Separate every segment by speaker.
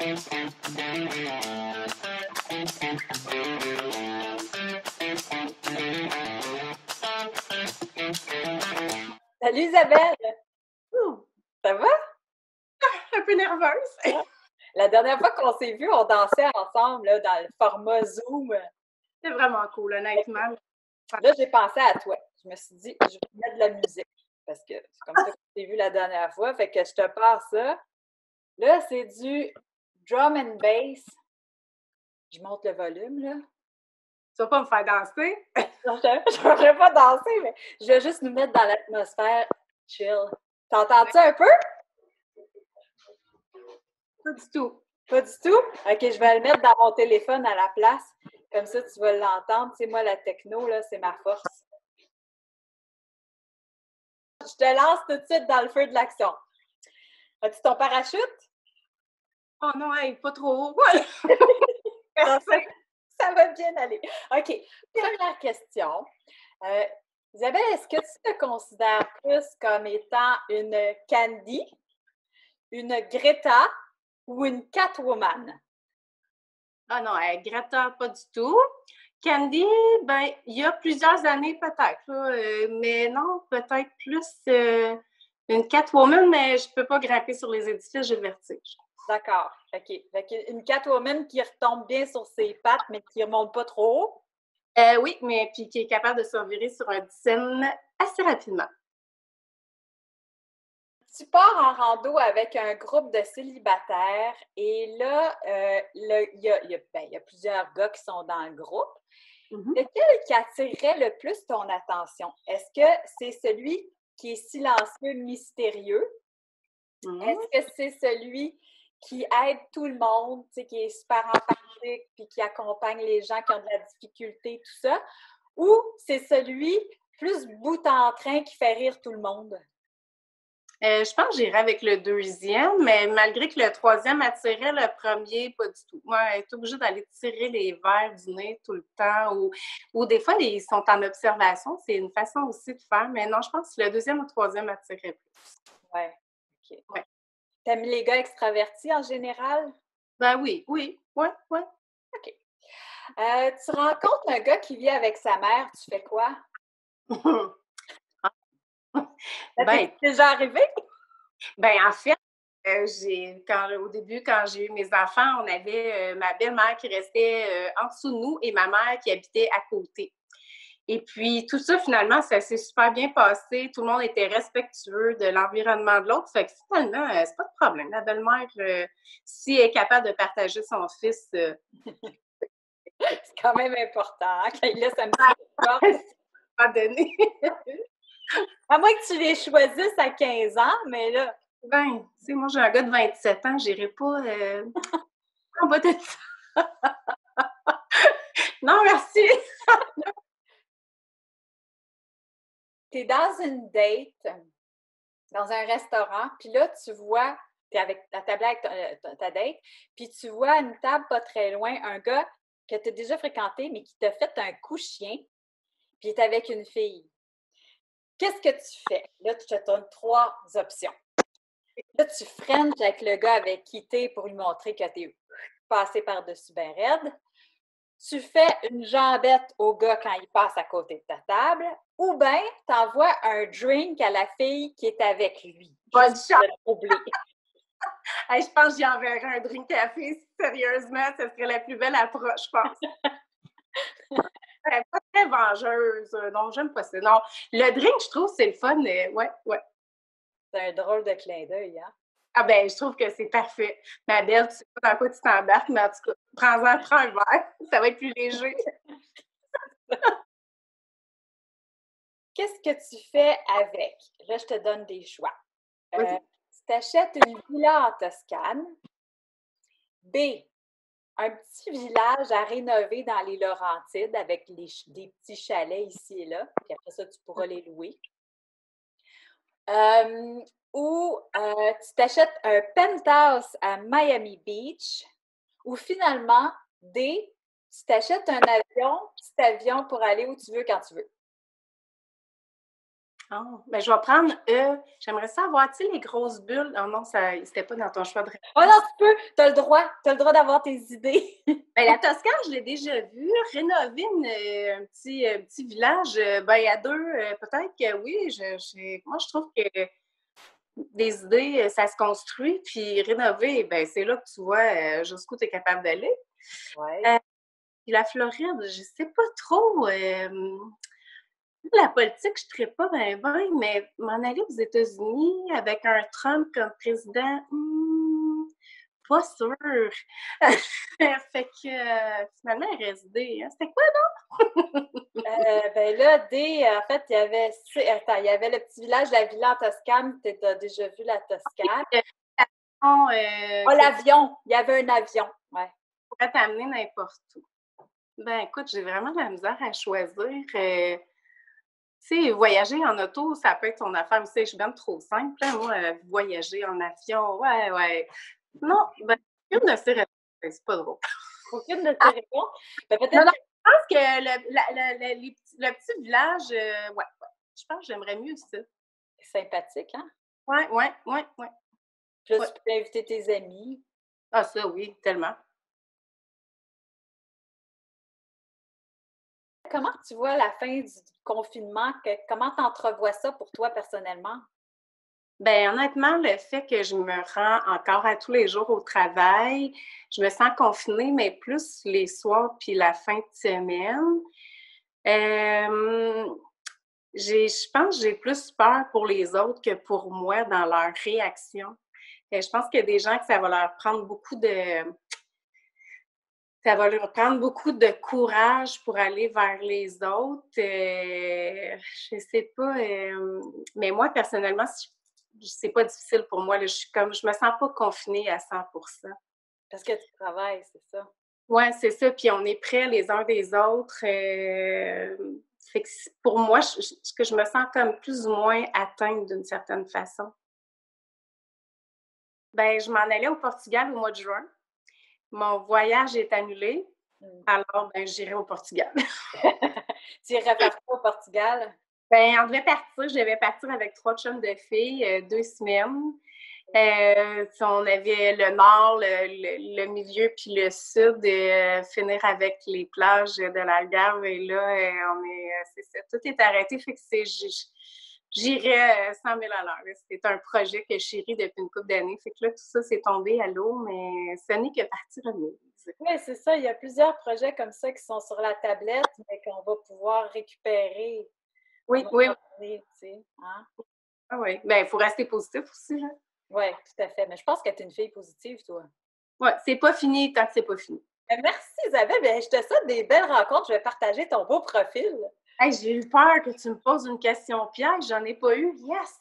Speaker 1: Salut Isabelle! Ça va?
Speaker 2: Un peu nerveuse.
Speaker 1: La dernière fois qu'on s'est vus, on dansait ensemble là, dans le format Zoom.
Speaker 2: C'est vraiment cool, honnêtement.
Speaker 1: Là, j'ai pensé à toi. Je me suis dit, je vais mettre de la musique. Parce que c'est comme ça qu'on s'est vu la dernière fois. Fait que je te passe ça. Là, c'est du drum and bass. Je monte le volume, là.
Speaker 2: Tu vas pas me faire danser?
Speaker 1: Je ne ferai pas danser, mais je vais juste nous mettre dans l'atmosphère chill. T'entends-tu un peu?
Speaker 2: Pas du tout.
Speaker 1: Pas du tout? OK, je vais le mettre dans mon téléphone à la place. Comme ça, tu vas l'entendre. Tu sais, moi, la techno, là, c'est ma force. Je te lance tout de suite dans le feu de l'action. As-tu ton parachute?
Speaker 2: Oh non, hey, pas trop haut.
Speaker 1: Ça va bien aller. OK, première question. Isabelle, est-ce que tu te considères plus comme étant une Candy, une Greta ou une Catwoman?
Speaker 2: Ah non, Greta, pas du tout. Candy, ben, il y a plusieurs années peut-être, mais non, peut-être plus une Catwoman, mais je peux pas grimper sur les édifices, j'ai le vertige.
Speaker 1: D'accord, OK. Une Catwoman qui retombe bien sur ses pattes, mais qui ne remonte pas trop haut?
Speaker 2: Oui, mais puis qui est capable de se revirer sur un dizaine assez rapidement.
Speaker 1: Tu pars en rando avec un groupe de célibataires et là, il y a plusieurs gars qui sont dans le groupe. Lequel qui attirerait le plus ton attention? Est-ce que c'est celui qui est silencieux, mystérieux? Est-ce que c'est celui qui aide tout le monde, qui est super empathique puis qui accompagne les gens qui ont de la difficulté, tout ça? Ou c'est celui plus bout en train qui fait rire tout le monde?
Speaker 2: Je pense que j'irais avec le deuxième, mais malgré que le troisième attirait le premier, pas du tout. Moi, être obligée d'aller tirer les verres du nez tout le temps ou des fois, ils sont en observation. C'est une façon aussi de faire, mais non, je pense que le deuxième ou le troisième attirait plus.
Speaker 1: Oui, OK.
Speaker 2: Ouais.
Speaker 1: T'aimes les gars extravertis en général?
Speaker 2: Ben oui, ouais.
Speaker 1: OK. Tu rencontres un gars qui vit avec sa mère, tu fais quoi? Ça t'est déjà arrivé?
Speaker 2: Ben en fait, au début, quand j'ai eu mes enfants, on avait ma belle-mère qui restait en dessous de nous et ma mère qui habitait à côté. Et puis, tout ça, finalement, ça s'est super bien passé. Tout le monde était respectueux de l'environnement de l'autre. Fait que finalement, c'est pas de problème. La belle-mère, si elle est capable de partager son fils...
Speaker 1: c'est quand même important, hein, quand il laisse un petit peu
Speaker 2: pas donné.
Speaker 1: À moins que tu les choisisses à 15 ans, mais là...
Speaker 2: Ben, tu sais, moi, j'ai un gars de 27 ans, j'irai pas en bas de ça. Non, merci!
Speaker 1: Tu es dans une date, dans un restaurant, puis là, tu vois, tu es avec la table avec ta date, puis tu vois à une table pas très loin un gars que tu as déjà fréquenté, mais qui t'a fait un coup chien, puis il est avec une fille. Qu'est-ce que tu fais? Là, tu te donnes 3 options. Là, tu frenches avec le gars avec qui tu es pour lui montrer que tu es passé par-dessus ben raide. Tu fais une jambette au gars quand il passe à côté de ta table, ou bien tu envoies un drink à la fille qui est avec lui.
Speaker 2: Bonne chance! Hey, je pense que j'y enverrais un drink à la fille. Sérieusement, ce serait la plus belle approche, je pense. Pas très vengeuse. Non, j'aime pas ça. Non, le drink, je trouve, c'est le fun. Ouais.
Speaker 1: C'est un drôle de clin d'œil, hein?
Speaker 2: Ah ben, je trouve que c'est parfait. Ma belle, tu sais pas dans quoi tu t'embarques, mais en tout cas, prends un verre. Ça va être plus léger.
Speaker 1: Qu'est-ce que tu fais avec? Là, je te donne des choix. Tu t'achètes une villa en Toscane. B, un petit village à rénover dans les Laurentides avec des petits chalets ici et là. Puis après ça, tu pourras les louer. Ou tu t'achètes un penthouse à Miami Beach. Ou finalement, D, tu t'achètes un petit avion pour aller où tu veux quand tu veux.
Speaker 2: Oh, ben, je vais prendre E. J'aimerais ça avoir, tu sais, les grosses bulles. Oh non, c'était pas dans ton choix de
Speaker 1: Oh non,
Speaker 2: réponse.
Speaker 1: tu peux, tu as le droit. Tu as le droit d'avoir tes idées.
Speaker 2: Ben, la Toscane, je l'ai déjà vue. Rénover un petit village, ben, il y a deux. Peut-être que oui. Moi, je trouve que des idées, ça se construit. Puis rénover, ben, c'est là que tu vois jusqu'où tu es capable d'aller.
Speaker 1: Ouais.
Speaker 2: Puis la Floride, je sais pas trop. La politique, je ne pas bien, mais m'en aller aux États-Unis avec un Trump comme président, pas sûr. Fait que finalement, il reste D. Hein. C'était quoi,
Speaker 1: Ben là, en fait, il y avait le petit village, la villa en Toscane. Tu as déjà vu la Toscane.
Speaker 2: non?
Speaker 1: Oh, l'avion! Il y avait un avion. Ouais.
Speaker 2: Pourrait t'amener n'importe où. Ben écoute, j'ai vraiment de la misère à choisir. Tu sais, voyager en auto, ça peut être ton affaire aussi. Je suis bien trop simple. Hein, moi, voyager en avion, ouais. Non, ben, une de ces réponses, c'est pas drôle.
Speaker 1: Aucune de tes réponses? Ben, peut-être.
Speaker 2: Non, je pense que le petit village, ouais, je pense que j'aimerais mieux ça.
Speaker 1: C'est sympathique, hein?
Speaker 2: Ouais.
Speaker 1: Puis là, tu peux inviter tes amis.
Speaker 2: Ah, ça, oui, tellement.
Speaker 1: Comment tu vois la fin du confinement? Comment tu entrevois ça pour toi personnellement?
Speaker 2: Ben honnêtement, le fait que je me rends encore à tous les jours au travail, je me sens confinée, mais plus les soirs puis la fin de semaine. Je pense que j'ai plus peur pour les autres que pour moi dans leur réaction. Je pense qu'il y a des gens que ça va leur prendre courage pour aller vers les autres. Je sais pas, mais moi, personnellement, c'est pas difficile pour moi. Là. Je me sens pas confinée à 100%.
Speaker 1: Parce que tu travailles, c'est ça?
Speaker 2: Oui, c'est ça. Puis on est près les uns des autres. Fait que pour moi, je me sens comme plus ou moins atteinte d'une certaine façon. Ben, je m'en allais au Portugal au mois de juin. Mon voyage est annulé. Alors, ben, j'irai au Portugal.
Speaker 1: Tu irais faire quoi au Portugal?
Speaker 2: Ben, on devait partir. Je devais partir avec 3 chums de filles, 2 semaines. On avait le nord, le milieu, puis le sud, finir avec les plages de l'Algarve. Et là, c'est ça, tout est arrêté. Fait que j'irais 100 000 à l'heure. C'est un projet que je chéris depuis une couple d'années. Fait que là, tout ça, c'est tombé à l'eau, mais ce n'est que partie remise.
Speaker 1: Oui, c'est ça. Il y a plusieurs projets comme ça qui sont sur la tablette, mais qu'on va pouvoir récupérer.
Speaker 2: Oui.
Speaker 1: Hein?
Speaker 2: Ah oui. Ben, il faut rester positif aussi. Là.
Speaker 1: Oui, tout à fait. Mais je pense que tu es une fille positive, toi.
Speaker 2: Oui, c'est pas fini tant que c'est pas fini.
Speaker 1: Merci Isabelle. Bien, je te souhaite des belles rencontres. Je vais partager ton beau profil.
Speaker 2: Hey, j'ai eu peur que tu me poses une question piège. J'en ai pas eu. Yes!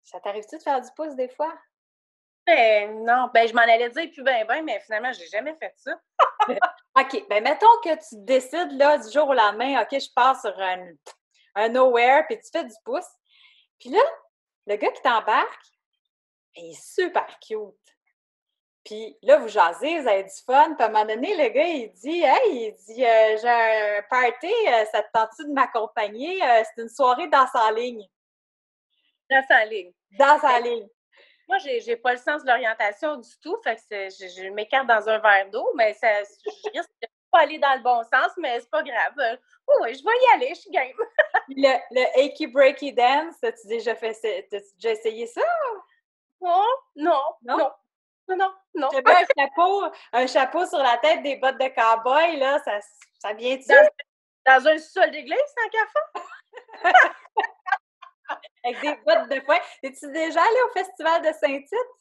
Speaker 1: Ça t'arrive-tu de faire du pouce des fois?
Speaker 2: Ben non, ben je m'en allais dire plus ben, mais finalement, j'ai jamais fait ça.
Speaker 1: OK, ben mettons que tu décides là du jour au lendemain, OK, je pars sur un nowhere, puis tu fais du pouce. Puis là, le gars qui t'embarque, il est super cute. Puis là, vous jasez, vous avez du fun. Puis à un moment donné, le gars, il dit, hey, j'ai un party, ça te tente-tu de m'accompagner? C'est une soirée danse en ligne.
Speaker 2: Danse en ligne.
Speaker 1: Danse en ligne.
Speaker 2: Moi, j'ai pas le sens de l'orientation du tout, fait que je m'écarte dans un verre d'eau, mais je risque de pas aller dans le bon sens, mais c'est pas grave. Oui, je vais y aller, je suis game.
Speaker 1: Le achy breaky dance, t'as-tu déjà essayé ça?
Speaker 2: Non.
Speaker 1: J'avais un chapeau sur la tête, des bottes de cow-boy, là, ça vient-tu?
Speaker 2: Dans un sol d'église, sans café?
Speaker 1: Avec des bottes de foin. Es-tu déjà allée au festival de Saint-Tite?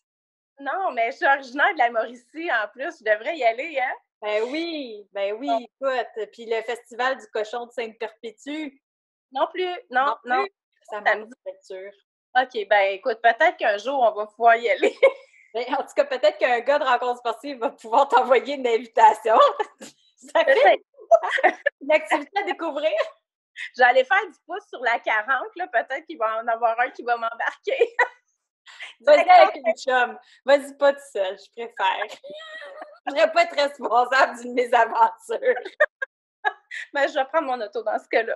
Speaker 2: Non, mais je suis originaire de la Mauricie en plus. Je devrais y aller, hein?
Speaker 1: Ben oui, écoute. Puis le festival du cochon de Sainte-Perpétue?
Speaker 2: Non plus, non.
Speaker 1: Ça m'a dit lecture.
Speaker 2: OK, ben écoute, peut-être qu'un jour, on va pouvoir y aller.
Speaker 1: Ben, en tout cas, peut-être qu'un gars de rencontre sportive va pouvoir t'envoyer une invitation. Ça fait une activité à découvrir.
Speaker 2: J'allais faire du pouce sur la 40, là. Peut-être qu'il va en avoir un qui va m'embarquer.
Speaker 1: Vas-y avec une chum. Vas-y pas tout seul, je préfère. Je ne voudrais pas être responsable d'une mésaventure.
Speaker 2: Ben, je vais prendre mon auto dans ce cas-là.